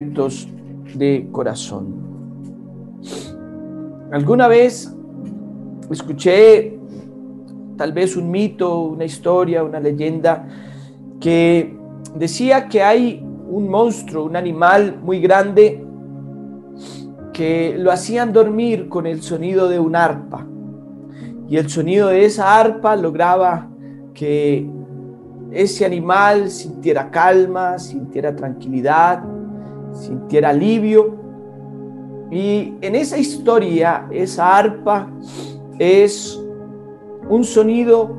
de corazón. Alguna vez escuché tal vez un mito, una historia, una leyenda que decía que hay un monstruo, un animal muy grande que lo hacían dormir con el sonido de un arpa, y el sonido de esa arpa lograba que ese animal sintiera calma, sintiera tranquilidad, sintiera alivio. Y en esa historia, esa arpa es un sonido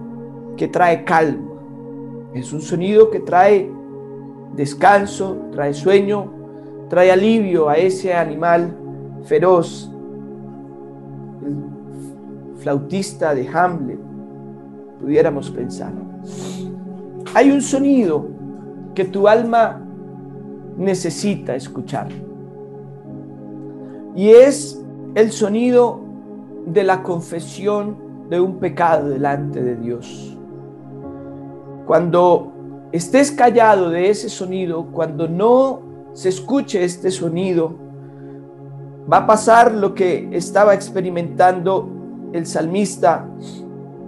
que trae calma, es un sonido que trae descanso, trae sueño, trae alivio a ese animal feroz. El flautista de Hamlet, pudiéramos pensar. Hay un sonido que tu alma necesita escuchar, y es el sonido de la confesión de un pecado delante de Dios. Cuando estés callado de ese sonido, cuando no se escuche este sonido, va a pasar lo que estaba experimentando el salmista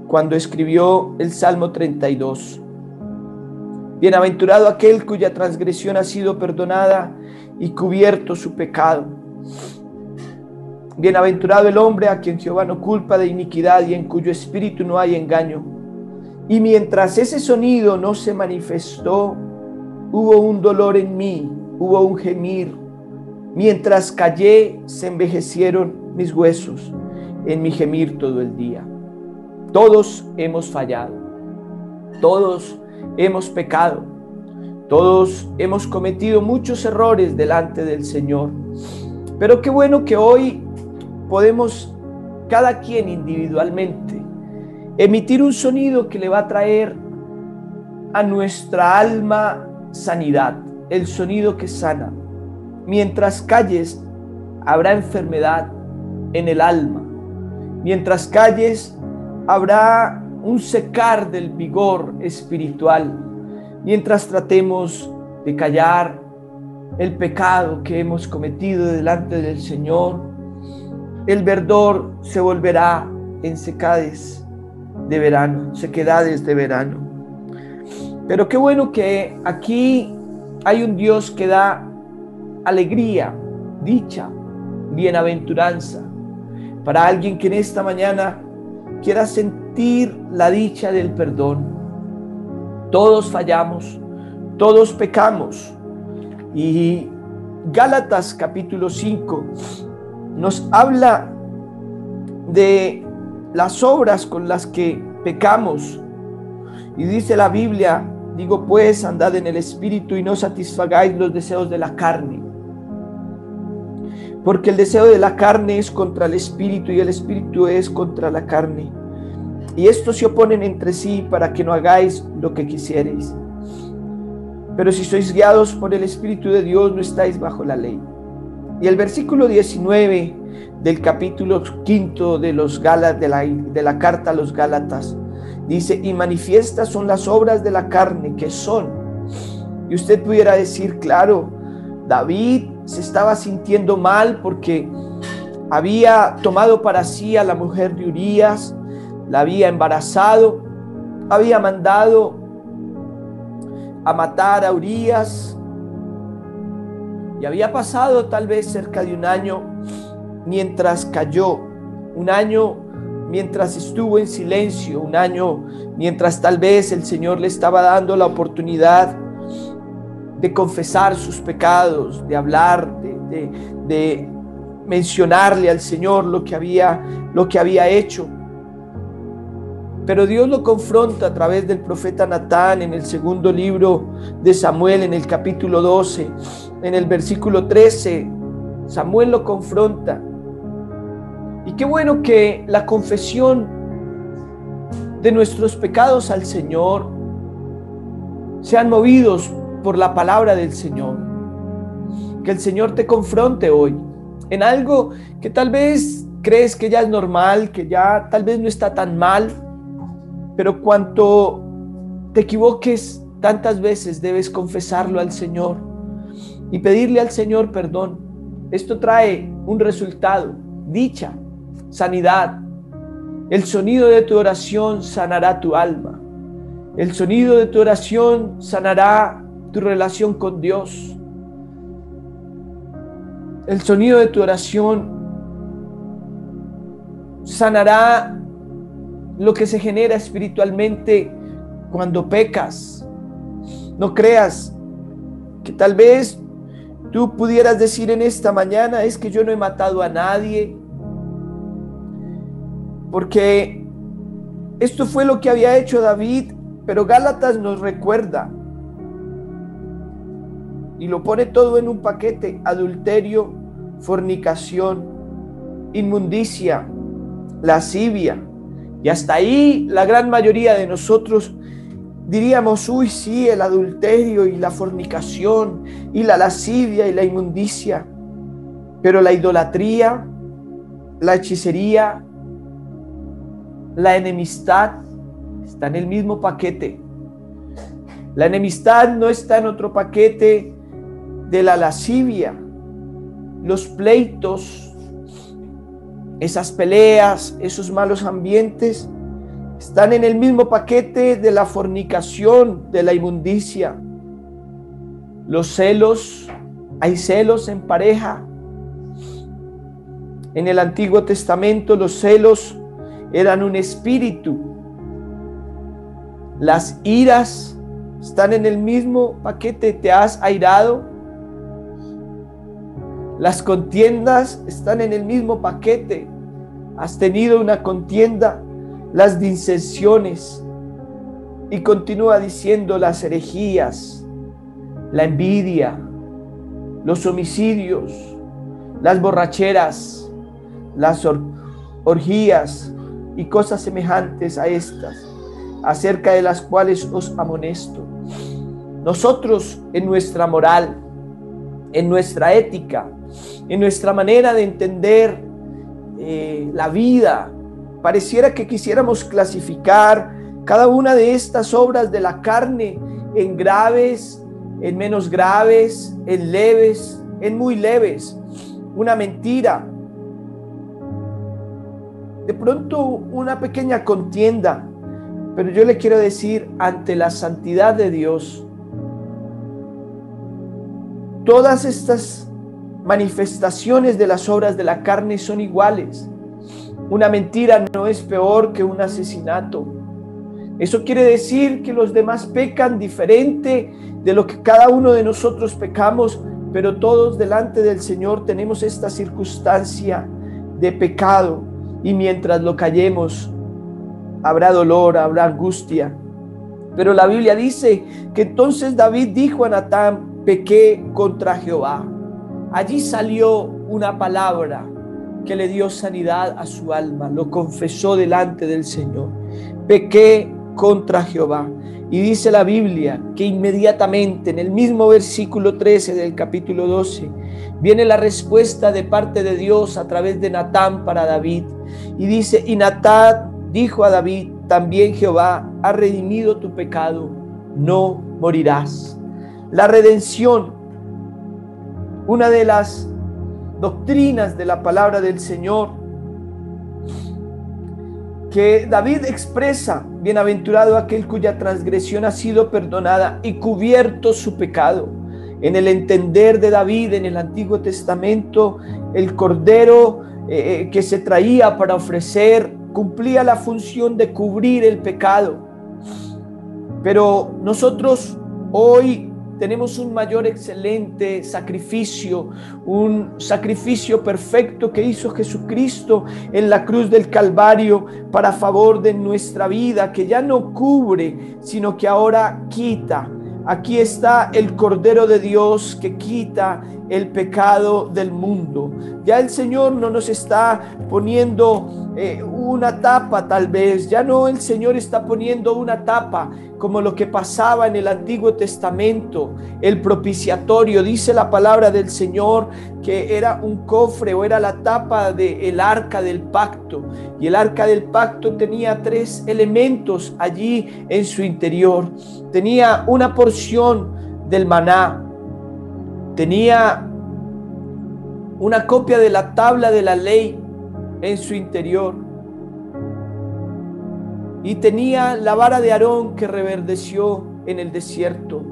cuando escribió el Salmo 32. Bienaventurado aquel cuya transgresión ha sido perdonada y cubierto su pecado. Bienaventurado el hombre a quien Jehová no culpa de iniquidad y en cuyo espíritu no hay engaño. Y mientras ese sonido no se manifestó, hubo un dolor en mí, hubo un gemir. Mientras callé, se envejecieron mis huesos en mi gemir todo el día. Todos hemos fallado, todos hemos pecado, todos hemos cometido muchos errores delante del Señor. Pero qué bueno que hoy podemos, cada quien individualmente, emitir un sonido que le va a traer a nuestra alma sanidad, el sonido que sana. Mientras calles, habrá enfermedad en el alma. Mientras calles, habrá un secar del vigor espiritual. Mientras tratemos de callar el pecado que hemos cometido delante del Señor, el verdor se volverá en sequedades de verano. Pero qué bueno que aquí hay un Dios que da alegría, dicha, bienaventuranza para alguien que en esta mañana quiera sentir la dicha del perdón. Todos fallamos, todos pecamos, y Gálatas capítulo 5 nos habla de las obras con las que pecamos, y dice la Biblia: digo pues, andad en el Espíritu y no satisfagáis los deseos de la carne, porque el deseo de la carne es contra el Espíritu y el Espíritu es contra la carne, y estos se oponen entre sí para que no hagáis lo que quisiereis. Pero si sois guiados por el Espíritu de Dios, no estáis bajo la ley. Y el versículo 19 del capítulo 5 de la carta a los Gálatas dice: y manifiestas son las obras de la carne, que son. Y usted pudiera decir, claro, David se estaba sintiendo mal porque había tomado para sí a la mujer de Urías, la había embarazado, había mandado a matar a Urías, y había pasado tal vez cerca de un año mientras cayó, un año mientras estuvo en silencio, un año mientras tal vez el Señor le estaba dando la oportunidad de confesar sus pecados, de hablar, de mencionarle al Señor lo que había hecho. Pero Dios lo confronta a través del profeta Natán en el segundo libro de Samuel, en el capítulo 12, en el versículo 13. Samuel lo confronta. Y qué bueno que la confesión de nuestros pecados al Señor sean movidos por la palabra del Señor. Que el Señor te confronte hoy en algo que tal vez crees que ya es normal, que ya tal vez no está tan mal. Pero cuanto te equivoques, tantas veces debes confesarlo al Señor. y pedirle al Señor perdón. Esto trae un resultado: dicha, sanidad. El sonido de tu oración sanará tu alma. El sonido de tu oración sanará tu relación con Dios. El sonido de tu oración sanará lo que se genera espiritualmente cuando pecas. No creas que tal vez tú pudieras decir en esta mañana: es que yo no he matado a nadie, porque esto fue lo que había hecho David. Pero Gálatas nos recuerda y lo pone todo en un paquete: adulterio, fornicación, inmundicia, lascivia. Y hasta ahí la gran mayoría de nosotros diríamos: uy, sí, el adulterio y la fornicación y la lascivia y la inmundicia. Pero la idolatría, la hechicería, la enemistad está en el mismo paquete. La enemistad no está en otro paquete de la lascivia. Los pleitos, esas peleas, esos malos ambientes están en el mismo paquete de la fornicación, de la inmundicia. Los celos, hay celos en pareja. En el Antiguo Testamento los celos eran un espíritu. Las iras están en el mismo paquete. ¿Te has airado? Las contiendas están en el mismo paquete. ¿Has tenido una contienda? Las disensiones. Y continúa diciendo: las herejías, la envidia, los homicidios, las borracheras, las orgías y cosas semejantes a estas, acerca de las cuales os amonesto. Nosotros, en nuestra moral, en nuestra ética, en nuestra manera de entender la vida, pareciera que quisiéramos clasificar cada una de estas obras de la carne en graves, en menos graves, en leves, en muy leves. Una mentira, de pronto una pequeña contienda. Pero yo le quiero decir, ante la santidad de Dios, todas estas manifestaciones de las obras de la carne son iguales. Una mentira no es peor que un asesinato. Eso quiere decir que los demás pecan diferente de lo que cada uno de nosotros pecamos, pero todos delante del Señor tenemos esta circunstancia de pecado, y mientras lo callemos, habrá dolor, habrá angustia. Pero la Biblia dice que entonces David dijo a Natán: pequé contra Jehová. Allí salió una palabra que le dio sanidad a su alma. Lo confesó delante del Señor: pequé contra Jehová. Y dice la Biblia que inmediatamente en el mismo versículo 13 del capítulo 12 viene la respuesta de parte de Dios a través de Natán para David. Y dice: y Natán dijo a David: también Jehová ha redimido tu pecado, no morirás. La redención, una de las doctrinas de la palabra del Señor que David expresa: bienaventurado aquel cuya transgresión ha sido perdonada y cubierto su pecado. En el entender de David en el Antiguo Testamento, el cordero que se traía para ofrecer cumplía la función de cubrir el pecado. Pero nosotros hoy tenemos un mayor excelente sacrificio, un sacrificio perfecto que hizo Jesucristo en la cruz del Calvario para favor de nuestra vida, que ya no cubre, sino que ahora quita. Aquí está el Cordero de Dios que quita el pecado del mundo. Ya el Señor no nos está poniendo una tapa, tal vez. Ya no, el Señor está poniendo una tapa como lo que pasaba en el Antiguo Testamento, el propiciatorio. Dice la palabra del Señor que era un cofre o era la tapa del arca del pacto. Y el arca del pacto tenía 3 elementos allí en su interior. Tenía una porción del maná, Tenía una copia de la tabla de la ley en su interior. Y tenía la vara de Aarón que reverdeció en el desierto.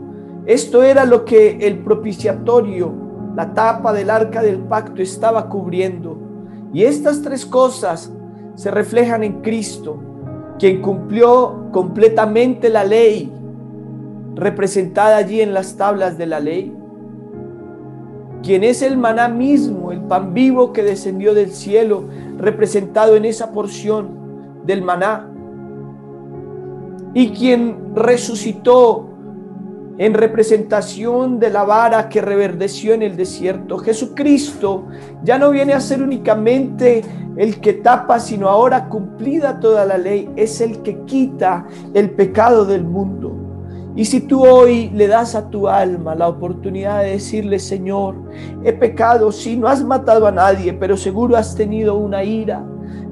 Esto era lo que el propiciatorio, la tapa del arca del pacto, estaba cubriendo. Y estas tres cosas se reflejan en Cristo, quien cumplió completamente la ley, representada allí en las tablas de la ley, quien es el maná mismo, el pan vivo que descendió del cielo, representado en esa porción del maná, y quien resucitó en representación de la vara que reverdeció en el desierto. Jesucristo ya no viene a ser únicamente el que tapa, sino ahora, cumplida toda la ley, es el que quita el pecado del mundo. Y si tú hoy le das a tu alma la oportunidad de decirle: Señor, he pecado, sí, no has matado a nadie, pero seguro has tenido una ira,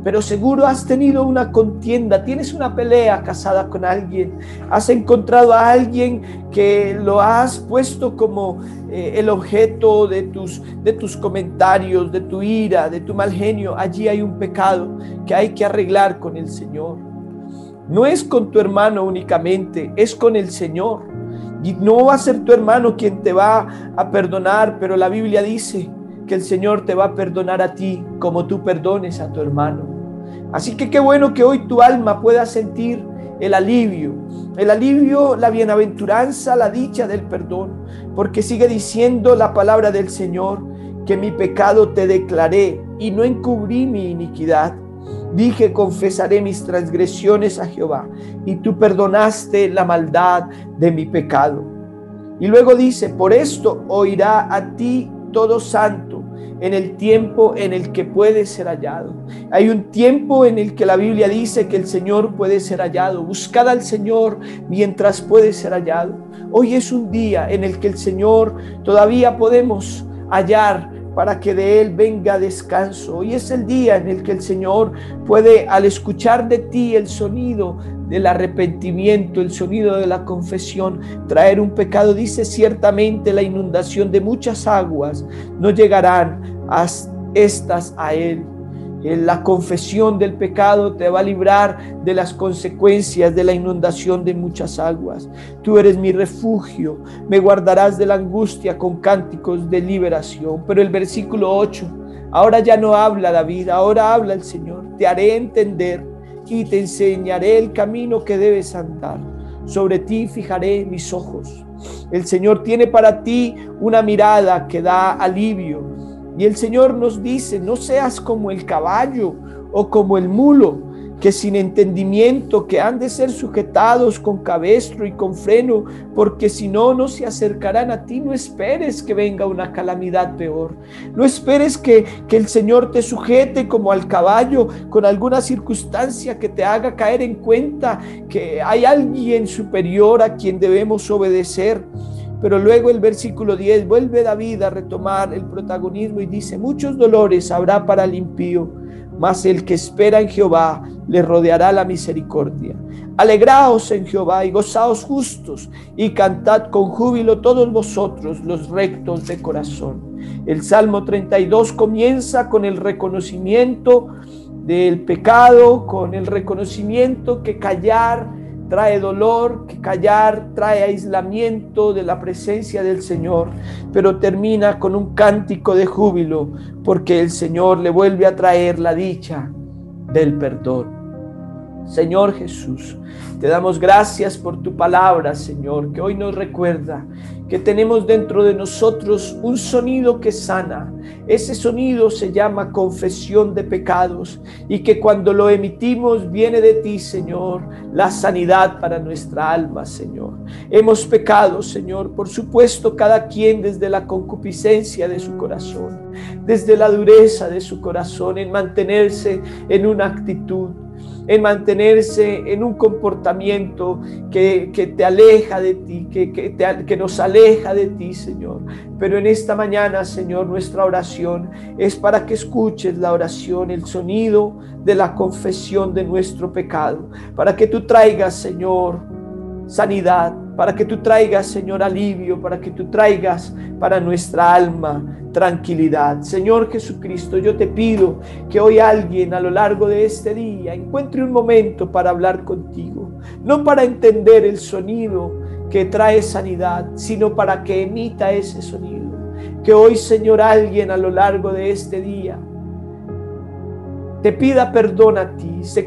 pero seguro has tenido una contienda, tienes una pelea casada con alguien, has encontrado a alguien que lo has puesto como el objeto de tus comentarios, de tu ira, de tu mal genio. Allí hay un pecado que hay que arreglar con el Señor. No es con tu hermano únicamente, es con el Señor. Y no va a ser tu hermano quien te va a perdonar, pero la Biblia dice que el Señor te va a perdonar a ti como tú perdones a tu hermano. Así que qué bueno que hoy tu alma pueda sentir el alivio, la bienaventuranza, la dicha del perdón, porque sigue diciendo la palabra del Señor que mi pecado te declaré y no encubrí mi iniquidad. Dije: confesaré mis transgresiones a Jehová, y tú perdonaste la maldad de mi pecado. Y luego dice: por esto oirá a ti todo santo en el tiempo en el que puede ser hallado. Hay un tiempo en el que la Biblia dice que el Señor puede ser hallado. Buscad al Señor mientras puede ser hallado. Hoy es un día en el que el Señor todavía podemos hallar, para que de Él venga descanso. Hoy es el día en el que el Señor puede, al escuchar de ti el sonido del arrepentimiento, el sonido de la confesión, traer un pecado. Dice: ciertamente la inundación de muchas aguas no llegarán a estas a Él. La confesión del pecado te va a librar de las consecuencias de la inundación de muchas aguas. Tú eres mi refugio, me guardarás de la angustia con cánticos de liberación. Pero el versículo 8, ahora ya no habla David, ahora habla el Señor. Te haré entender y te enseñaré el camino que debes andar. Sobre ti fijaré mis ojos. El Señor tiene para ti una mirada que da alivio. Y el Señor nos dice: no seas como el caballo o como el mulo, que sin entendimiento, que han de ser sujetados con cabestro y con freno, porque si no, no se acercarán a ti. No esperes que venga una calamidad peor. No esperes que el Señor te sujete como al caballo con alguna circunstancia que te haga caer en cuenta que hay alguien superior a quien debemos obedecer. Pero luego el versículo 10 vuelve David a retomar el protagonismo y dice: muchos dolores habrá para el impío, mas el que espera en Jehová le rodeará la misericordia. Alegraos en Jehová y gozaos justos, y cantad con júbilo todos vosotros los rectos de corazón. El Salmo 32 comienza con el reconocimiento del pecado, con el reconocimiento que callar trae dolor, que callar trae aislamiento de la presencia del Señor, pero termina con un cántico de júbilo, porque el Señor le vuelve a traer la dicha del perdón. Señor Jesús, te damos gracias por tu palabra, Señor, que hoy nos recuerda que tenemos dentro de nosotros un sonido que sana. Ese sonido se llama confesión de pecados, y que cuando lo emitimos viene de ti, Señor, la sanidad para nuestra alma, Señor. Hemos pecado, Señor, por supuesto, cada quien desde la concupiscencia de su corazón, desde la dureza de su corazón, en mantenerse en una actitud, en mantenerse en un comportamiento que te aleja de ti, que nos aleja de ti, Señor. Pero en esta mañana, Señor, nuestra oración es para que escuches la oración, el sonido de la confesión de nuestro pecado, para que tú traigas, Señor, sanidad, para que tú traigas, Señor, alivio, para que tú traigas para nuestra alma tranquilidad. Señor Jesucristo, yo te pido que hoy alguien a lo largo de este día encuentre un momento para hablar contigo, no para entender el sonido que trae sanidad, sino para que emita ese sonido. Que hoy, Señor, alguien a lo largo de este día te pida perdón a ti, se